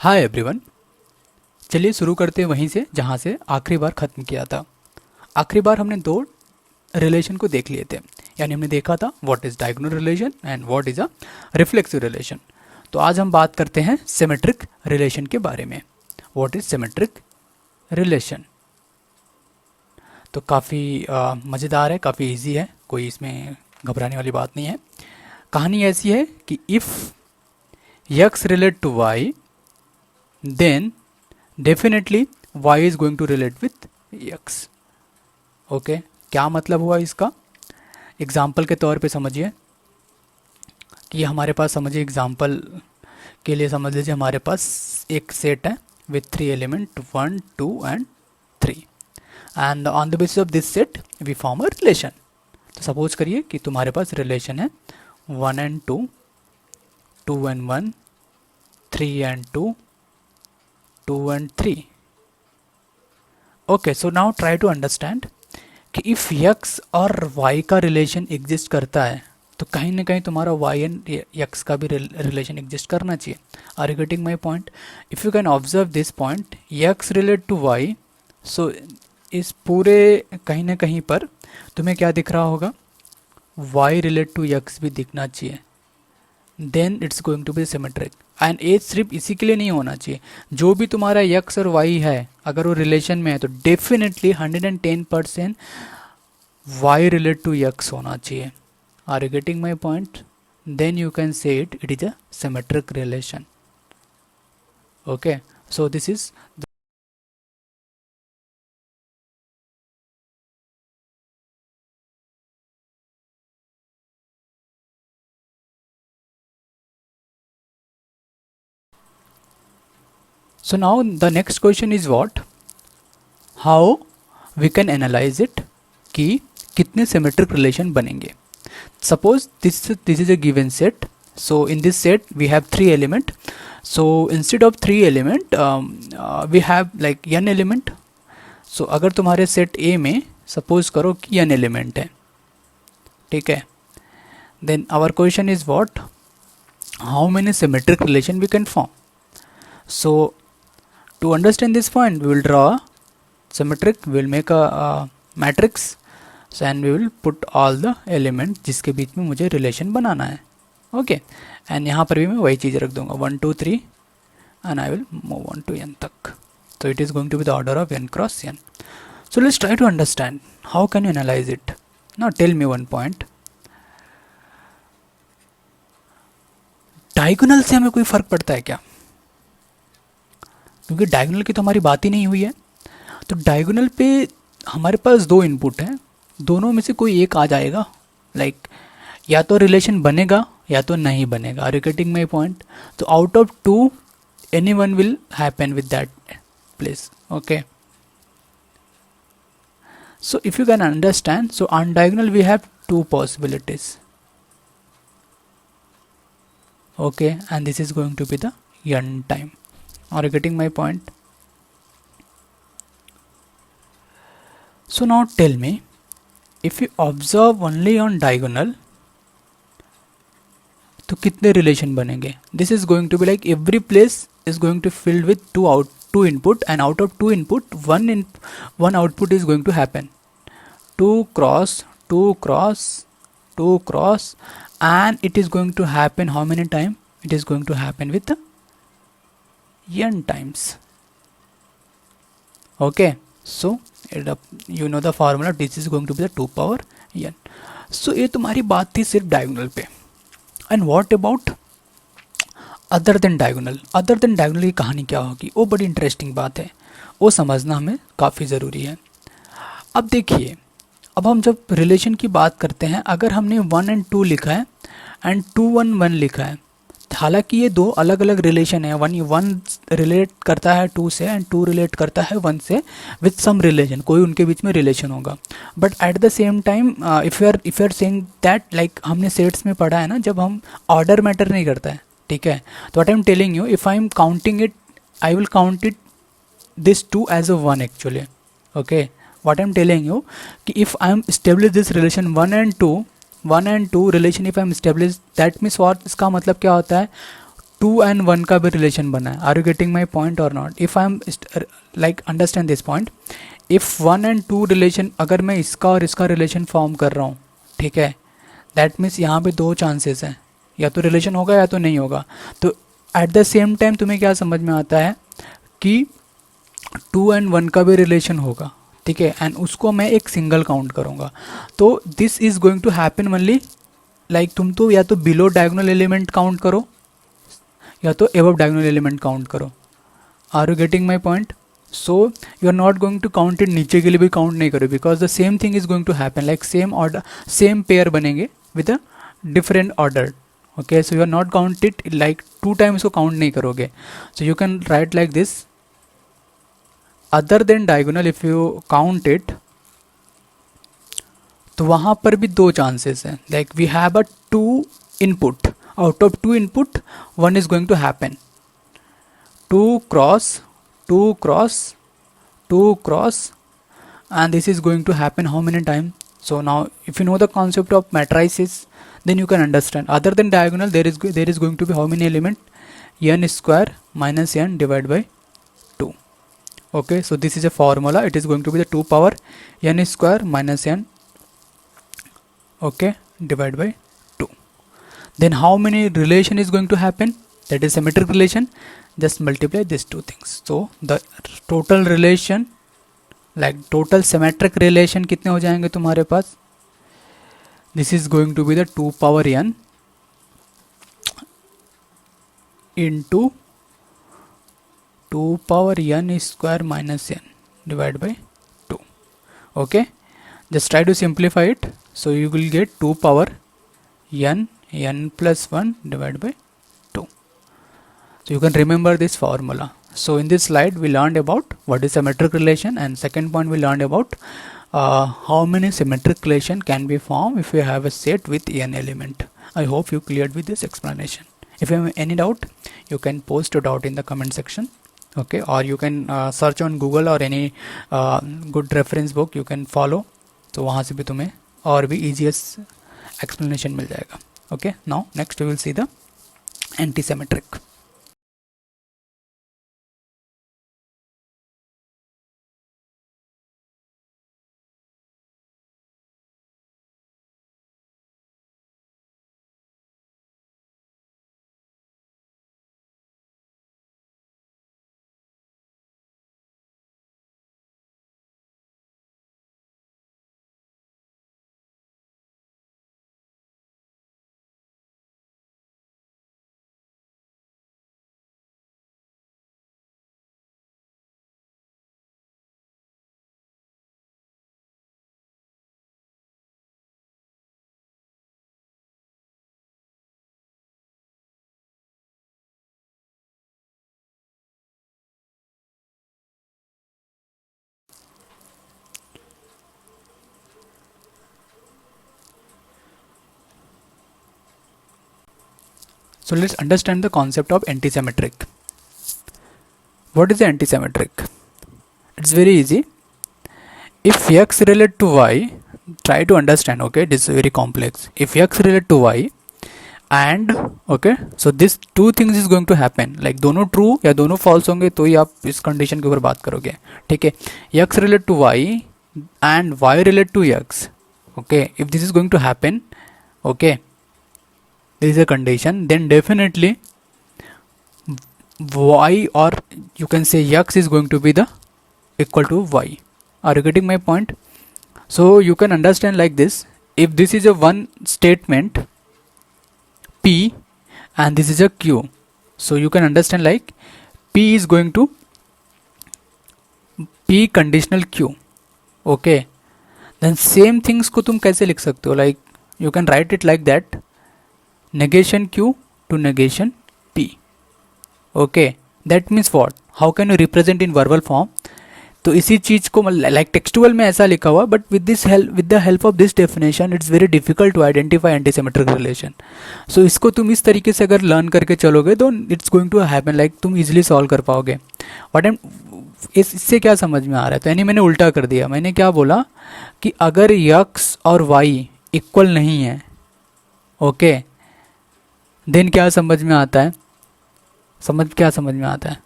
Hi everyone. चलिए शुरू करते हैं वहीं से जहाँ से आखिरी बार ख़त्म किया था। आखिरी बार हमने दो रिलेशन को देख लिए थे, यानी हमने देखा था what is diagonal relation and what is a reflexive relation. तो आज हम बात करते हैं सिमेट्रिक रिलेशन के बारे में। What is symmetric relation? तो काफ़ी मज़ेदार है, काफ़ी इजी है, कोई इसमें घबराने वाली बात नहीं है। कहानी ऐसी है कि if x relate to y, then definitely y is going to relate with x। Okay, क्या मतलब हुआ इसका? एग्जाम्पल के तौर पे समझिए कि हमारे पास, समझिए एग्जाम्पल के लिए समझ लीजिए हमारे पास एक सेट है with 3 element 1 2 and 3 and on the basis of this set we form a relation. तो सपोज करिए कि तुम्हारे पास रिलेशन है 1 and 2, 2 and 1, 3 and 2, 2 and 3। Okay, so now try to understand कि इफ़ x और y का रिलेशन एग्जिस्ट करता है तो कहीं ना कहीं तुम्हारा y एंड x का भी रिलेशन एग्जिस्ट करना चाहिए। Are you getting my point? If you can observe this point x relate to y, so इस पूरे कहीं ना कहीं पर तुम्हें क्या दिख रहा होगा? y रिलेट टू x भी दिखना चाहिए, then it's going to be symmetric. And as सिर्फ इसी के लिए नहीं होना चाहिए, जो भी तुम्हारा x और y है अगर वो रिलेशन में है तो definitely 110% y relate to x होना चाहिए। Are you getting my point? Then you can say it is a symmetric relation. Okay, so this is so now the next question is what? How we can analyze it कि कितने symmetric relation बनेंगे। Suppose this is a given set, so in this set we have 3 element, so instead of 3 element we have like n element। so अगर तुम्हारे set A में suppose करो कि n element है, ठीक है, then our question is what? how many symmetric relation we can form? so to understand this point we will draw a symmetric, we will make a matrix and we will put all the element जिसके बीच में मुझे relation बनाना है। Okay, and यहाँ पर भी मैं वही चीज़ रख दूंगा 1 2 3 and I will move on to n तक। so it is going to be the order of n cross n। so let's try to understand how can you analyze it। now tell me one point, diagonal से हमें कोई फ़र्क पड़ता है क्या? क्योंकि diagonal की तो हमारी बात ही नहीं हुई है। तो डायगोनल पे हमारे पास दो इनपुट हैं, दोनों में से कोई एक आ जाएगा, लाइक या तो रिलेशन बनेगा या तो नहीं बनेगा। Are you getting my point? तो out of two any one will happen with that place. Okay, so if you can understand, so on diagonal we have two possibilities, okay, and this is going to be the n time। are you getting my point? so now tell me, if you observe only on diagonal तो कितने relation बनेंगे? This is going to be like every place is going to filled with two input and out of two input one output is going to happen, 2 cross 2 cross 2 cross, and it is going to happen how many time? It is going to happen with n times। okay, so you know the formula, this is going to be the 2 power n। so ये तुम्हारी बात थी सिर्फ diagonal पे। And what about other than diagonal? Other than diagonal की कहानी क्या होगी? वो बड़ी इंटरेस्टिंग बात है, वो समझना हमें काफ़ी ज़रूरी है। अब देखिए, अब हम जब रिलेशन की बात करते हैं, अगर हमने 1 एंड 2 लिखा है एंड 2 1 1 लिखा है, हालांकि ये दो अलग अलग रिलेशन है, 1 रिलेट करता है 2 से एंड 2 रिलेट करता है 1 से विथ सम रिलेशन, कोई उनके बीच में रिलेशन होगा। But at the same time if you are saying that, like हमने सेट्स में पढ़ा है ना, जब हम ऑर्डर मैटर नहीं करता है, ठीक है, तो what I am telling you, if I am counting it, I will count it this 2 as a 1 actually. Okay, what I'm telling you कि if I am establish this relation 1 and 2 relation, if I am establish that means what, इसका मतलब क्या होता है, to and one का भी relation बना है. Are you getting my point और not? If I am like understand this point, if one and two relation, अगर मैं इसका और इसका रिलेशन फॉर्म कर रहा हूँ, ठीक है, दैट मीन्स यहाँ पे दो चांसेस हैं, या तो रिलेशन होगा या तो नहीं होगा. तो एट द सेम टाइम तुम्हें क्या समझ में आता है कि टू एंड वन का भी रिलेशन होगा, ठीक है, एंड उसको मैं एक सिंगल काउंट करूँगा. तो this is going to happen only like तुम तो या तो बिलो डायगोनल एलिमेंट काउंट करो या तो एबव डायगोनल एलिमेंट काउंट करो. Are you getting my point? So you are not going to count it, नीचे के लिए भी काउंट नहीं करो, because the same thing is going to happen, like same order, same pair बनेंगे with a different order. Okay, so you are not count it like two time, इसको count नहीं करोगे. So you can write like this, other than diagonal if you count it, तो वहाँ पर भी दो chances हैं. Like we have a two input, out of two input one is going to happen, 2 cross 2 cross 2 cross, and this is going to happen how many times? So now if you know the concept of matrices, then you can understand. Other than diagonal, there is going to be how many element? N square minus n divided by 2. Okay, so this is a formula. It is going to be the 2 power n square minus n, okay, divided by 2. Then how many relation is going to happen? That is symmetric relation. Just multiply these two things. So the total relation, like total symmetric relation कितने हो जाएंगे तुम्हारे पास? This is going to be the 2 power n into 2 power n square minus n divided by 2. Okay, just try to simplify it. So you will get 2 power n plus 1 divided by 2. So you can remember this formula. So in this slide we learned about what is symmetric relation, and second point we learned about how many symmetric relation can be formed if you have a set with n element. I hope you cleared with this explanation. If you have any doubt, you can post your doubt in the comment section. Okay, or you can search on Google or any good reference book you can follow. तो वहाँ से भी तुम्हें और भी easiest explanation मिल जाएगा. Okay, now next we will see the antisymmetric. So let's understand the concept of antisymmetric. What is the antisymmetric? It's very easy. If x relate to y, try to understand. Okay, this is very complex. If x relate to y and okay, so this two things is going to happen. Like दोनों true या दोनों false होंगे तो ही आप इस condition के ऊपर बात करोगे. ठीक है, x relate to y and y relate to x. Okay, if this is going to happen, okay, this is a condition, then definitely y, or you can say x, is going to be the equal to y. Are you getting my point? So you can understand like this. If this is a one statement p and this is a q, so you can understand like p is going to p conditional q. Okay, then same things को तुम कैसे लिख सकते हो? Like you can write it like that, negation q to negation p. Okay, that means what? How can you represent in verbal form? तो इसी चीज को लाइक टेक्सचुअल में ऐसा लिखा हुआ, but with the help of this definition it's very difficult to identify antisymmetric relation. So इसको तुम इस तरीके से अगर लर्न करके चलोगे तो it's going to happen, like तुम इजिली सॉल्व कर पाओगे. व्हाट एम इससे क्या समझ में आ रहा है? तो यानी मैंने उल्टा कर दिया. मैंने क्या बोला कि अगर x और y इक्वल नहीं है, ओके, देन क्या समझ में आता है समझ में आता है?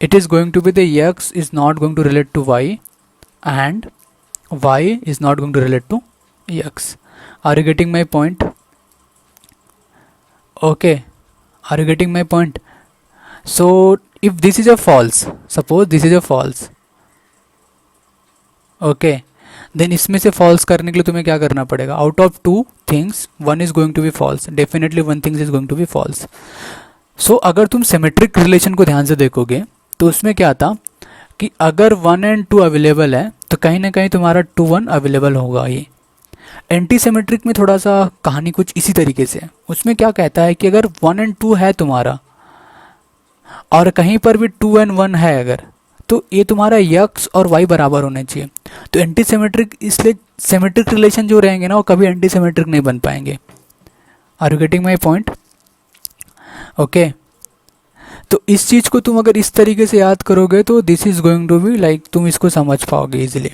It is going to be the x is not going to relate to y and y is not going to relate to x. Are you getting my point? Okay, are you getting my point? So if this is a false, suppose this is a false, okay, then इसमें से false करने के लिए तुम्हें क्या करना पड़ेगा? Out of two things one is going to be false, definitely one things is going to be false. So अगर तुम सिमेट्रिक रिलेशन को ध्यान से देखोगे तो उसमें क्या था कि अगर 1 एंड 2 अवेलेबल है तो कहीं ना कहीं तुम्हारा 2 1 अवेलेबल होगा. ये एंटी सिमेट्रिक में थोड़ा सा कहानी कुछ इसी तरीके से है. उसमें क्या कहता है कि अगर 1 एंड 2 है तुम्हारा और कहीं पर भी 2 एंड 1 है अगर, तो ये तुम्हारा x और y बराबर होने चाहिए. तो एंटी सिमेट्रिक, इसलिए सिमेट्रिक रिलेशन जो रहेंगे ना वो कभी एंटी सिमेट्रिक नहीं बन पाएंगे. Are you getting my point? Okay, तो इस चीज़ को तुम अगर इस तरीके से याद करोगे तो this is going to be like, तुम इसको समझ पाओगे इजीली.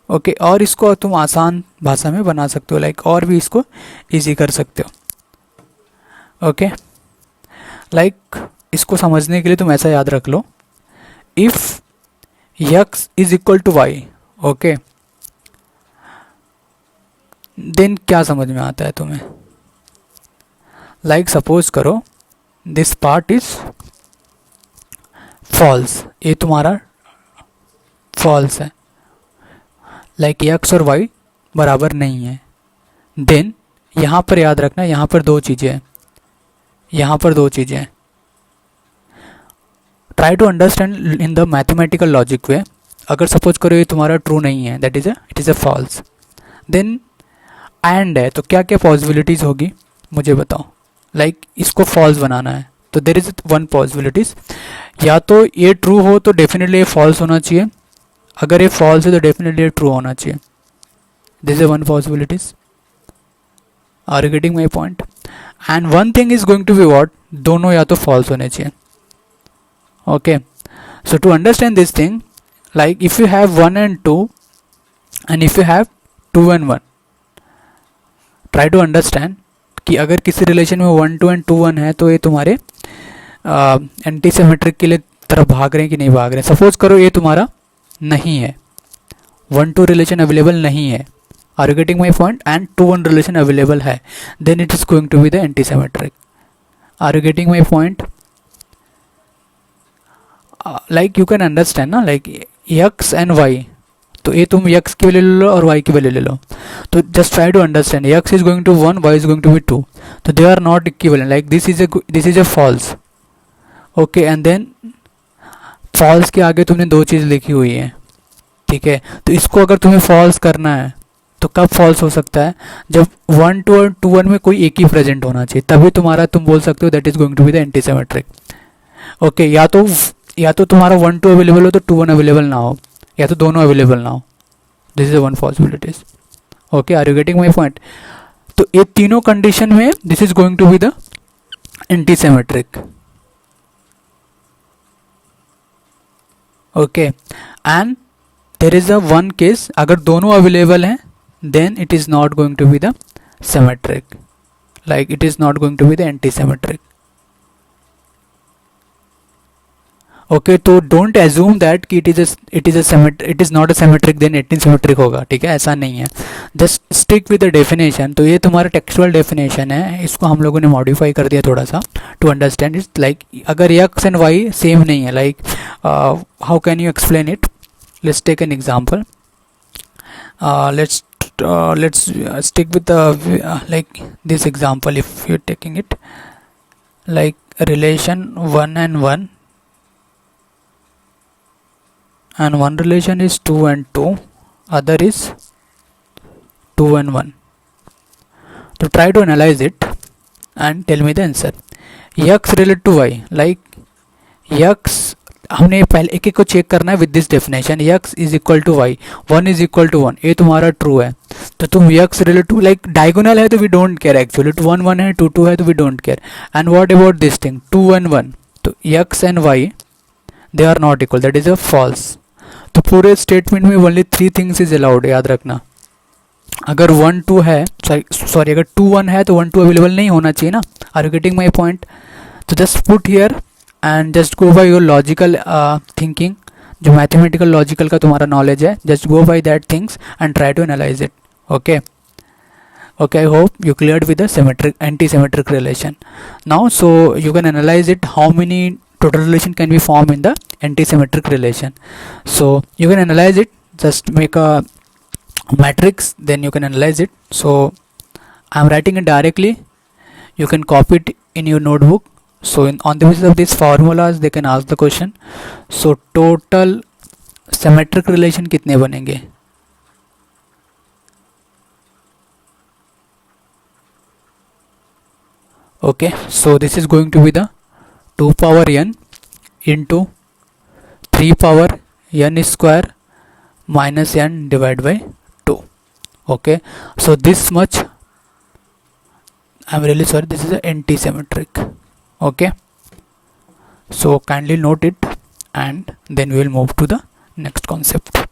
ओके, और इसको तुम आसान भाषा में बना सकते हो, लाइक और भी इसको इजी कर सकते हो. ओके, लाइक इसको समझने के लिए तुम ऐसा याद रख लो, if x is equal to y, okay, then क्या समझ में आता है तुम्हें? लाइक सपोज करो दिस पार्ट इज फॉल्स, ये तुम्हारा फॉल्स है, लाइक x और y बराबर नहीं है. देन यहाँ पर याद रखना, यहाँ पर दो चीज़ें हैं, यहाँ पर दो चीज़ें हैं. Try to understand in the mathematical logic way. अगर सपोज करो ये तुम्हारा ट्रू नहीं है, that is it is a false, then and है, तो क्या क्या पॉसिबिलिटीज़ होगी मुझे बताओ. लाइक इसको फॉल्स बनाना है तो देर इज वन पॉसिबिलिटीज़, या तो ये ट्रू हो तो डेफिनेटली ये फॉल्स होना चाहिए, अगर ये फॉल्स है तो डेफिनेटली ये ट्रू होना चाहिए. This is one possibilities. Are you getting my point? And one thing is going to be what, दोनों या तो फॉल्स होने चाहिए. Okay, so to understand this thing, like if you have 1 and 2 and if you have 2 and 1, try to understand कि अगर किसी relation में 1 2 and 2 1 है तो ये तुम्हारे एंटी सिमेट्रिक के लिए तरफ भाग रहे हैं कि नहीं भाग रहे हैं. सपोज करो ये तुम्हारा नहीं है, 1 2 रिलेशन अवेलेबल नहीं है. Are you getting my point? And 2 1 relation available है, then it is going to be the anti symmetric. Are you getting my point? Like you can understand ना, लाइक x एंड y, तो ये तुम x की value ले लो और y की value ले लो, तो just try to understand x is going to 1, y is going to be 2, तो they are not equivalent, like this is a false. Okay, and then false के आगे तुमने दो चीज़ लिखी हुई है, ठीक है. तो इसको अगर तुम्हें फॉल्स करना है तो कब फॉल्स हो सकता है? जब 1 2 और 2 1 में कोई एक ही प्रेजेंट होना चाहिए, तभी तुम्हारा तुम बोल सकते हो that is going to be the anti symmetric. Okay, या तो तुम्हारा 1 2 अवेलेबल हो तो 2 1 अवेलेबल ना हो, या तो दोनों अवेलेबल ना हो. This is one possibilities. Okay, are you getting my point? तो ये तीनों कंडीशन में this is going to be the anti symmetric. Okay, and there is a one case, अगर दोनों अवेलेबल हैं then it is not going to be the symmetric, like it is not going to be the anti symmetric. Okay, तो don't assume that कि it is not a symmetric then anti symmetric होगा, ठीक है, ऐसा नहीं है. Just stick with the definition. तो ये तुम्हारा टेक्सचुअल डेफिनेशन है, इसको हम लोगों ने मॉडिफाई कर दिया थोड़ा सा टू अंडरस्टैंड इट. लाइक अगर x एंड y सेम नहीं है, like how can you explain it? Let's take an example. let's stick with the like this example. If you're taking it like relation 1 and 1, and one relation is 2 and 2, other is 2 and 1. So try to analyze it and tell me the answer. x related to y, like x हमने पहले एक एक को check करना है with this definition. x is equal to y, 1 is equal to 1, ये तुम्हारा true है. तो तुम x relate to like diagonal है तो वी डोंट केयर एक्चुअली, 1 1 है 2 2 है तो we don't care. And what about this thing 2 1 1, तो x and y they are not equal, that is a false. तो पूरे स्टेटमेंट में ओनली 3 थिंग्स इज अलाउड, याद रखना. अगर 1 2 है, अगर 2 1 है तो 1 2 अवेलेबल नहीं होना चाहिए ना. Are you getting my point? तो just put here and just go by your logical thinking, जो मैथमेटिकल लॉजिकल का तुम्हारा नॉलेज है, just go by that things and try to analyse it. Okay. Okay, I hope you cleared with the symmetric anti-symmetric relation. Now, so you can analyze it, how many total relation can be formed in the anti-symmetric relation. So you can analyze it, just make a matrix, then you can analyze it. So I am writing it directly, you can copy it in your notebook. So on the basis of these formulas they can ask the question. So total symmetric relation कितने बनेंगे? Okay, so this is going to be the 2 power n into 3 power n square minus n divided by 2. Okay, so this much, I'm really sorry, this is a anti-symmetric. Okay, so kindly note it and then we will move to the next concept.